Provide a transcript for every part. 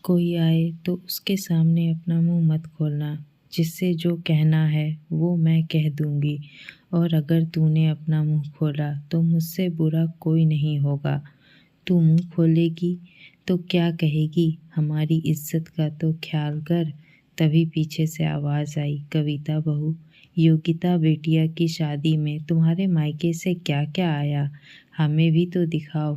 कोई आए तो उसके सामने अपना मुंह मत खोलना, जिससे जो कहना है वो मैं कह दूंगी, और अगर तूने अपना मुंह खोला तो मुझसे बुरा कोई नहीं होगा। तू मुंह खोलेगी तो क्या कहेगी, हमारी इज्जत का तो ख्याल कर। तभी पीछे से आवाज़ आई, कविता बहू, योगिता बेटिया की शादी में तुम्हारे मायके से क्या क्या आया, हमें भी तो दिखाओ।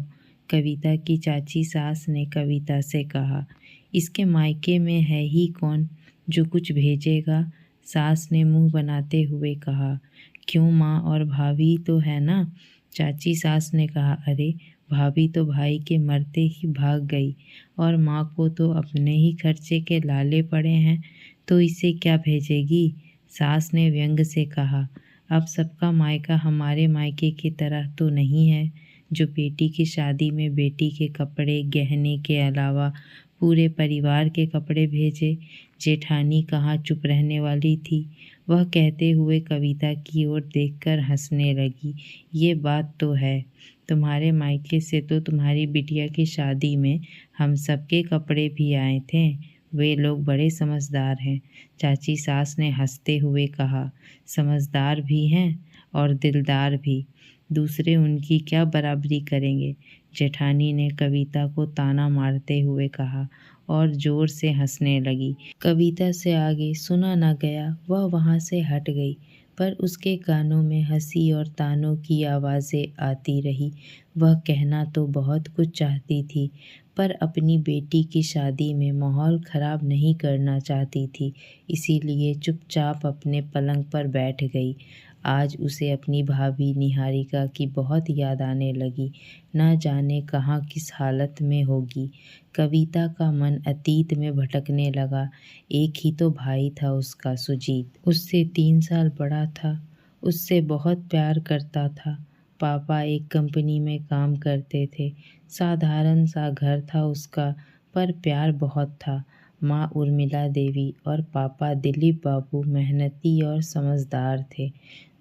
कविता की चाची सास ने कविता से कहा, इसके मायके में है ही कौन जो कुछ भेजेगा। सास ने मुंह बनाते हुए कहा, क्यों माँ, और भाभी तो है ना। चाची सास ने कहा, अरे भाभी तो भाई के मरते ही भाग गई, और माँ को तो अपने ही खर्चे के लाले पड़े हैं, तो इसे क्या भेजेगी। सास ने व्यंग से कहा, अब सबका मायका हमारे मायके की तरह तो नहीं है, जो बेटी की शादी में बेटी के कपड़े गहने के अलावा पूरे परिवार के कपड़े भेजे। जेठानी कहाँ चुप रहने वाली थी। वह कहते हुए कविता की ओर देखकर हंसने लगी। ये बात तो है, तुम्हारे मायके से तो तुम्हारी बिटिया की शादी में हम सबके कपड़े भी आए थे। वे लोग बड़े समझदार हैं। चाची सास ने हंसते हुए कहा, समझदार भी हैं और दिलदार भी, दूसरे उनकी क्या बराबरी करेंगे। जेठानी ने कविता को ताना मारते हुए कहा और जोर से हंसने लगी। कविता से आगे सुना न गया, वह वहाँ से हट गई, पर उसके कानों में हंसी और तानों की आवाज़ें आती रही। वह कहना तो बहुत कुछ चाहती थी, पर अपनी बेटी की शादी में माहौल ख़राब नहीं करना चाहती थी, इसीलिए चुपचाप अपने पलंग पर बैठ गई। आज उसे अपनी भाभी निहारिका की बहुत याद आने लगी। न जाने कहाँ किस हालत में होगी। कविता का मन अतीत में भटकने लगा। एक ही तो भाई था उसका, सुजीत, उससे 3 साल बड़ा था, उससे बहुत प्यार करता था। पापा एक कंपनी में काम करते थे, साधारण सा घर था उसका, पर प्यार बहुत था। माँ उर्मिला देवी और पापा दिलीप बाबू मेहनती और समझदार थे।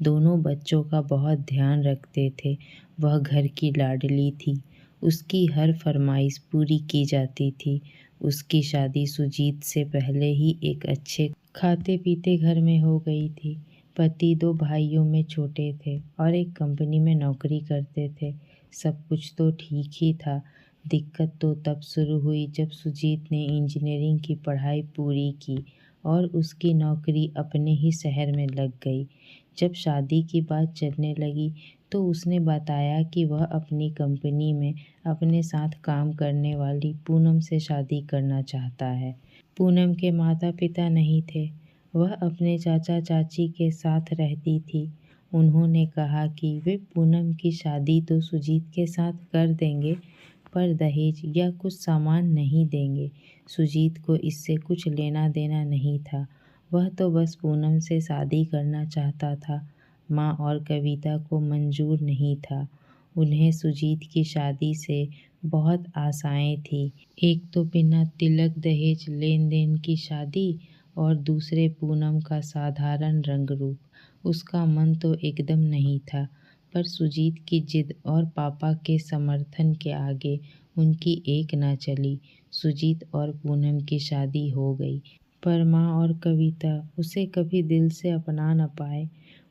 दोनों बच्चों का बहुत ध्यान रखते थे। वह घर की लाडली थी, उसकी हर फरमाइश पूरी की जाती थी। उसकी शादी सुजीत से पहले ही एक अच्छे खाते पीते घर में हो गई थी। पति 2 भाइयों में छोटे थे और एक कंपनी में नौकरी करते थे। सब कुछ तो ठीक ही था। दिक्कत तो तब शुरू हुई जब सुजीत ने इंजीनियरिंग की पढ़ाई पूरी की और उसकी नौकरी अपने ही शहर में लग गई। जब शादी की बात चलने लगी तो उसने बताया कि वह अपनी कंपनी में अपने साथ काम करने वाली पूनम से शादी करना चाहता है। पूनम के माता पिता नहीं थे, वह अपने चाचा चाची के साथ रहती थी। उन्होंने कहा कि वे पूनम की शादी तो सुजीत के साथ कर देंगे, पर दहेज या कुछ सामान नहीं देंगे। सुजीत को इससे कुछ लेना देना नहीं था, वह तो बस पूनम से शादी करना चाहता था। माँ और कविता को मंजूर नहीं था। उन्हें सुजीत की शादी से बहुत आशाएं थी। एक तो बिना तिलक दहेज लेन देन की शादी, और दूसरे पूनम का साधारण रंग रूप। उसका मन तो एकदम नहीं था, पर सुजीत की जिद और पापा के समर्थन के आगे उनकी एक ना चली। सुजीत और पूनम की शादी हो गई, पर माँ और कविता उसे कभी दिल से अपना न पाए।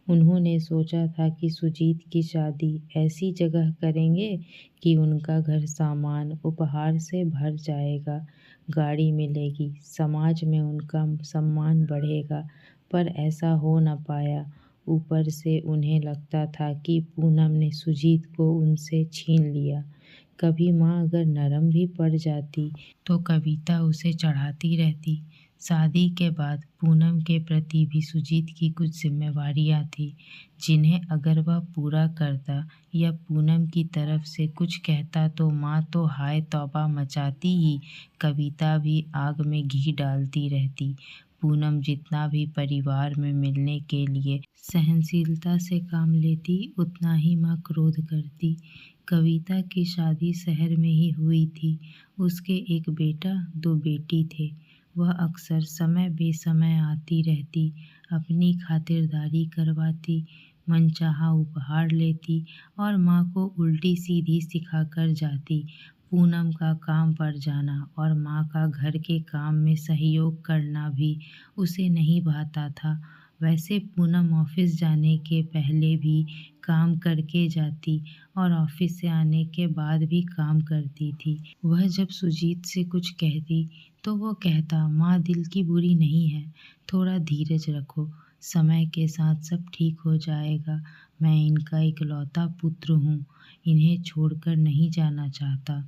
उन्होंने सोचा था कि सुजीत की शादी ऐसी जगह करेंगे कि उनका घर सामान उपहार से भर जाएगा, गाड़ी मिलेगी, समाज में उनका सम्मान बढ़ेगा, पर ऐसा हो न पाया। ऊपर से उन्हें लगता था कि पूनम ने सुजीत को उनसे छीन लिया। कभी माँ अगर नरम भी पड़ जाती तो कविता उसे चढ़ाती रहती। शादी के बाद पूनम के प्रति भी सुजीत की कुछ जिम्मेवारियां थी, जिन्हें अगर वह पूरा करता या पूनम की तरफ से कुछ कहता तो माँ तो हाय तौबा मचाती ही, कविता भी आग में घी डालती रहती। पूनम जितना भी परिवार में मिलने के लिए सहनशीलता से काम लेती, उतना ही माँ क्रोध करती। कविता की शादी शहर में ही हुई थी। उसके एक बेटा 2 बेटी थे। वह अक्सर समय बेसमय आती रहती, अपनी खातिरदारी करवाती, मनचाहा उपहार लेती और माँ को उल्टी सीधी सिखा कर जाती। पूनम का काम पर जाना और माँ का घर के काम में सहयोग करना भी उसे नहीं भाता था। वैसे पूनम ऑफिस जाने के पहले भी काम करके जाती और ऑफिस से आने के बाद भी काम करती थी। वह जब सुजीत से कुछ कहती तो वो कहता, माँ दिल की बुरी नहीं है, थोड़ा धीरज रखो, समय के साथ सब ठीक हो जाएगा। मैं इनका इकलौता पुत्र हूँ, इन्हें छोड़कर नहीं जाना चाहता।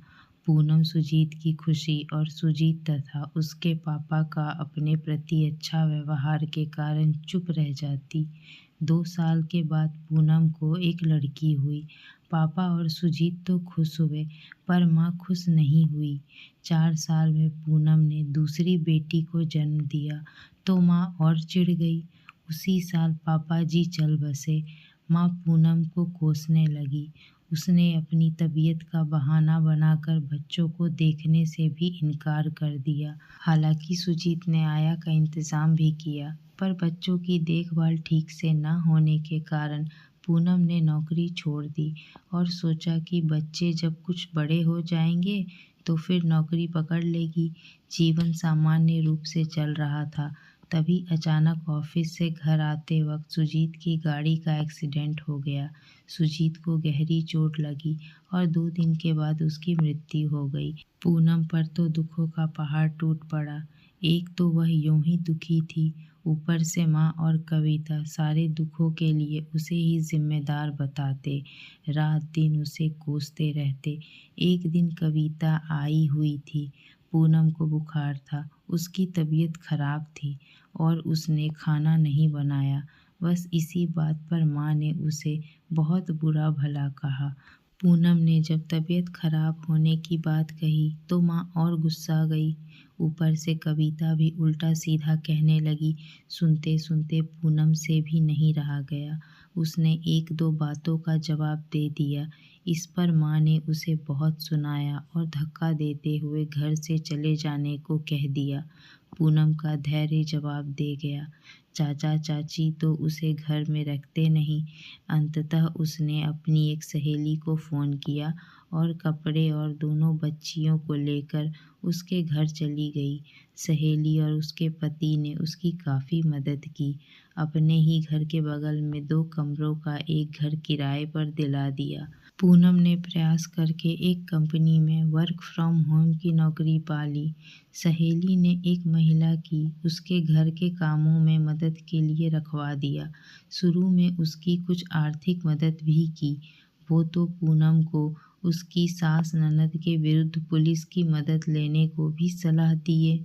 पूनम सुजीत की खुशी और सुजीत तथा उसके पापा का अपने प्रति अच्छा व्यवहार के कारण चुप रह जाती। 2 साल के बाद पूनम को एक लड़की हुई। पापा और सुजीत तो खुश हुए, पर माँ खुश नहीं हुई। 4 साल में पूनम ने दूसरी बेटी को जन्म दिया तो माँ और चिढ़ गई। उसी साल पापा जी चल बसे। माँ पूनम को कोसने लगी। उसने अपनी तबीयत का बहाना बनाकर बच्चों को देखने से भी इनकार कर दिया। हालांकि सुजीत ने आया का इंतज़ाम भी किया, पर बच्चों की देखभाल ठीक से न होने के कारण पूनम ने नौकरी छोड़ दी और सोचा कि बच्चे जब कुछ बड़े हो जाएंगे तो फिर नौकरी पकड़ लेगी। जीवन सामान्य रूप से चल रहा था। तभी अचानक ऑफिस से घर आते वक्त सुजीत की गाड़ी का एक्सीडेंट हो गया। सुजीत को गहरी चोट लगी और 2 दिन के बाद उसकी मृत्यु हो गई। पूनम पर तो दुखों का पहाड़ टूट पड़ा। एक तो वह यूं ही दुखी थी, ऊपर से माँ और कविता सारे दुखों के लिए उसे ही जिम्मेदार बताते, रात दिन उसे कोसते रहते। एक दिन कविता आई हुई थी। पूनम को बुखार था, उसकी तबीयत खराब थी और उसने खाना नहीं बनाया। बस इसी बात पर माँ ने उसे बहुत बुरा भला कहा। पूनम ने जब तबीयत खराब होने की बात कही तो माँ और गुस्सा गई। ऊपर से कविता भी उल्टा सीधा कहने लगी। सुनते सुनते पूनम से भी नहीं रहा गया। उसने 1-2 बातों का जवाब दे दिया। इस पर माँ ने उसे बहुत सुनाया और धक्का देते हुए घर से चले जाने को कह दिया। पूनम का धैर्य जवाब दे गया। चाचा चाची तो उसे घर में रखते नहीं। अंततः उसने अपनी एक सहेली को फ़ोन किया और कपड़े और दोनों बच्चियों को लेकर उसके घर चली गई। सहेली और उसके पति ने उसकी काफ़ी मदद की। अपने ही घर के बगल में 2 कमरों का एक घर किराए पर दिला दिया। पूनम ने प्रयास करके एक कंपनी में वर्क फ्रॉम होम की नौकरी पा ली। सहेली ने एक महिला की उसके घर के कामों में मदद के लिए रखवा दिया। शुरू में उसकी कुछ आर्थिक मदद भी की। वो तो पूनम को उसकी सास ननद के विरुद्ध पुलिस की मदद लेने को भी सलाह दिए,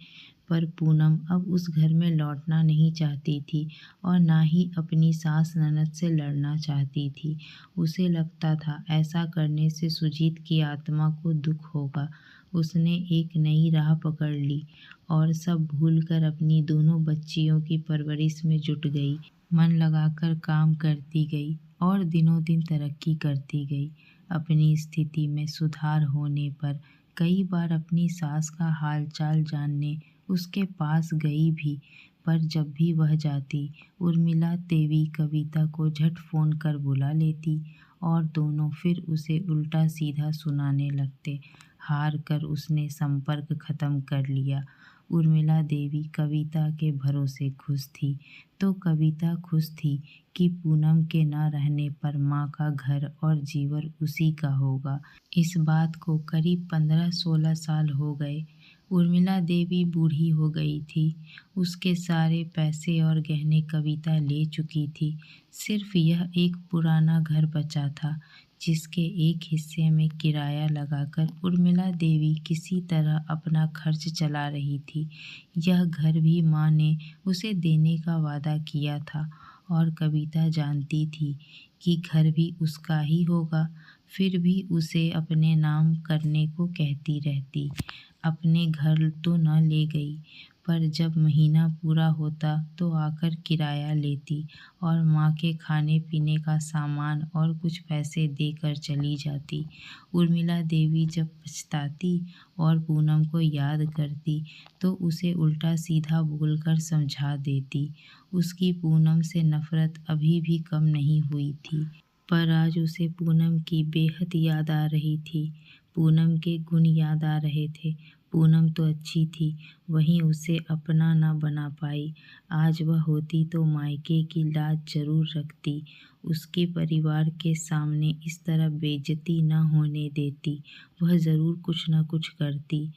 पर पूनम अब उस घर में लौटना नहीं चाहती थी और ना ही अपनी सास ननद से लड़ना चाहती थी। उसे लगता था ऐसा करने से सुजीत की आत्मा को दुख होगा। उसने एक नई राह पकड़ ली और सब भूलकर अपनी दोनों बच्चियों की परवरिश में जुट गई। मन लगाकर काम करती गई और दिनों दिन तरक्की करती गई। अपनी स्थिति में सुधार होने पर कई बार अपनी सास का हालचाल जानने उसके पास गई भी, पर जब भी वह जाती उर्मिला देवी कविता को झट फ़ोन कर बुला लेती और दोनों फिर उसे उल्टा सीधा सुनाने लगते। हार कर उसने संपर्क खत्म कर लिया। उर्मिला देवी कविता के भरोसे खुश थी, तो कविता खुश थी कि पूनम के न रहने पर माँ का घर और जीवन उसी का होगा। इस बात को करीब 15-16 साल हो गए। उर्मिला देवी बूढ़ी हो गई थी। उसके सारे पैसे और गहने कविता ले चुकी थी। सिर्फ यह एक पुराना घर बचा था, जिसके एक हिस्से में किराया लगाकर उर्मिला देवी किसी तरह अपना खर्च चला रही थी। यह घर भी माँ ने उसे देने का वादा किया था और कविता जानती थी कि घर भी उसका ही होगा, फिर भी उसे अपने नाम करने को कहती रहती। अपने घर तो न ले गई, पर जब महीना पूरा होता तो आकर किराया लेती और माँ के खाने पीने का सामान और कुछ पैसे देकर चली जाती। उर्मिला देवी जब पछताती और पूनम को याद करती तो उसे उल्टा सीधा बोलकर समझा देती। उसकी पूनम से नफरत अभी भी कम नहीं हुई थी, पर आज उसे पूनम की बेहद याद आ रही थी। पूनम के गुण याद आ रहे थे। पूनम तो अच्छी थी, वहीं उसे अपना न बना पाई। आज वह होती तो मायके की लाज जरूर रखती, उसके परिवार के सामने इस तरह बेइज्जती न होने देती। वह ज़रूर कुछ न कुछ करती।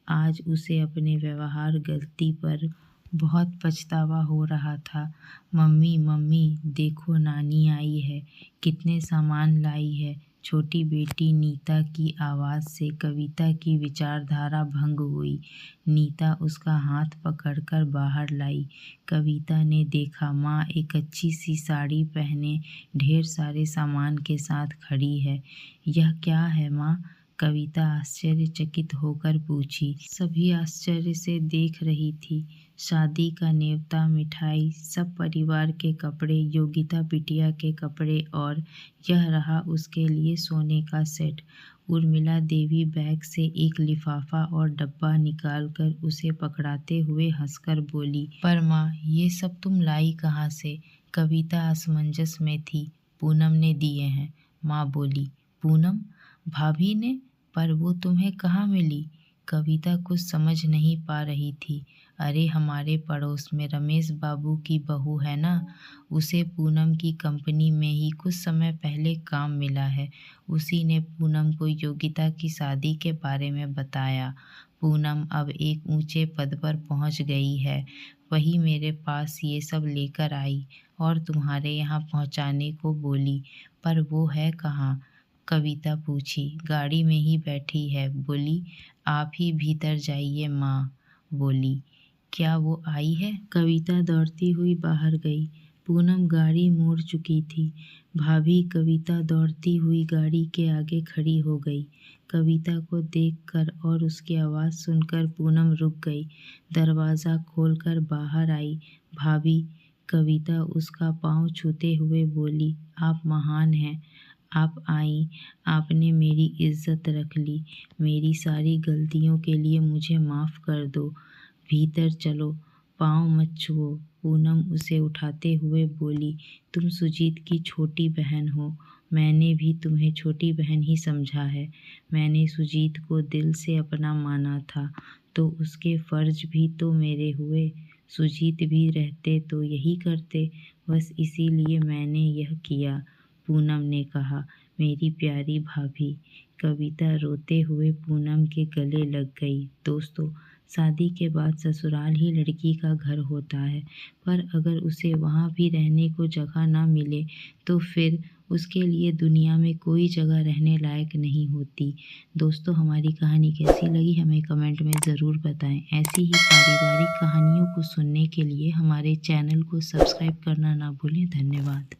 आज उसे अपने व्यवहार गलती पर बहुत पछतावा हो रहा था। मम्मी मम्मी देखो, नानी आई है, कितने सामान लाई है। छोटी बेटी नीता की आवाज़ से कविता की विचारधारा भंग हुई। नीता उसका हाथ पकड़कर बाहर लाई। कविता ने देखा, माँ एक अच्छी सी साड़ी पहने ढेर सारे सामान के साथ खड़ी है। यह क्या है माँ? कविता आश्चर्यचकित होकर पूछी। सभी आश्चर्य से देख रही थी। शादी का नेवता, मिठाई, सब परिवार के कपड़े, योगिता बिटिया के कपड़े और यह रहा उसके लिए सोने का सेट। उर्मिला देवी बैग से एक लिफाफा और डब्बा निकालकर उसे पकड़ाते हुए हंसकर बोली, पर माँ ये सब तुम लाई कहाँ से? कविता असमंजस में थी। पूनम ने दिए हैं, माँ बोली। पूनम? भाभी ने? पर वो तुम्हें कहाँ मिली? कविता कुछ समझ नहीं पा रही थी। अरे हमारे पड़ोस में रमेश बाबू की बहू है ना, उसे पूनम की कंपनी में ही कुछ समय पहले काम मिला है। उसी ने पूनम को योगिता की शादी के बारे में बताया। पूनम अब एक ऊंचे पद पर पहुंच गई है। वही मेरे पास ये सब लेकर आई और तुम्हारे यहाँ पहुँचाने को बोली। पर वो है कहाँ? कविता पूछी। गाड़ी में ही बैठी है, बोली आप ही भीतर जाइए। माँ बोली, क्या वो आई है? कविता दौड़ती हुई बाहर गई। पूनम गाड़ी मोड़ चुकी थी। भाभी? कविता दौड़ती हुई गाड़ी के आगे खड़ी हो गई। कविता को देखकर और उसकी आवाज़ सुनकर पूनम रुक गई। दरवाज़ा खोलकर बाहर आई। भाभी? कविता उसका पाँव छूते हुए बोली, आप महान हैं। आप आई, आपने मेरी इज्जत रख ली। मेरी सारी गलतियों के लिए मुझे माफ़ कर दो। भीतर चलो, पाँव मत छुओ। पूनम उसे उठाते हुए बोली, तुम सुजीत की छोटी बहन हो। मैंने भी तुम्हें छोटी बहन ही समझा है। मैंने सुजीत को दिल से अपना माना था, तो उसके फ़र्ज भी तो मेरे हुए। सुजीत भी रहते तो यही करते, बस इसीलिए मैंने यह किया। पूनम ने कहा, मेरी प्यारी भाभी। कविता रोते हुए पूनम के गले लग गई। दोस्तों, शादी के बाद ससुराल ही लड़की का घर होता है, पर अगर उसे वहाँ भी रहने को जगह ना मिले तो फिर उसके लिए दुनिया में कोई जगह रहने लायक नहीं होती। दोस्तों, हमारी कहानी कैसी लगी हमें कमेंट में ज़रूर बताएं। ऐसी ही पारिवारिक कहानियों को सुनने के लिए हमारे चैनल को सब्सक्राइब करना ना भूलें। धन्यवाद।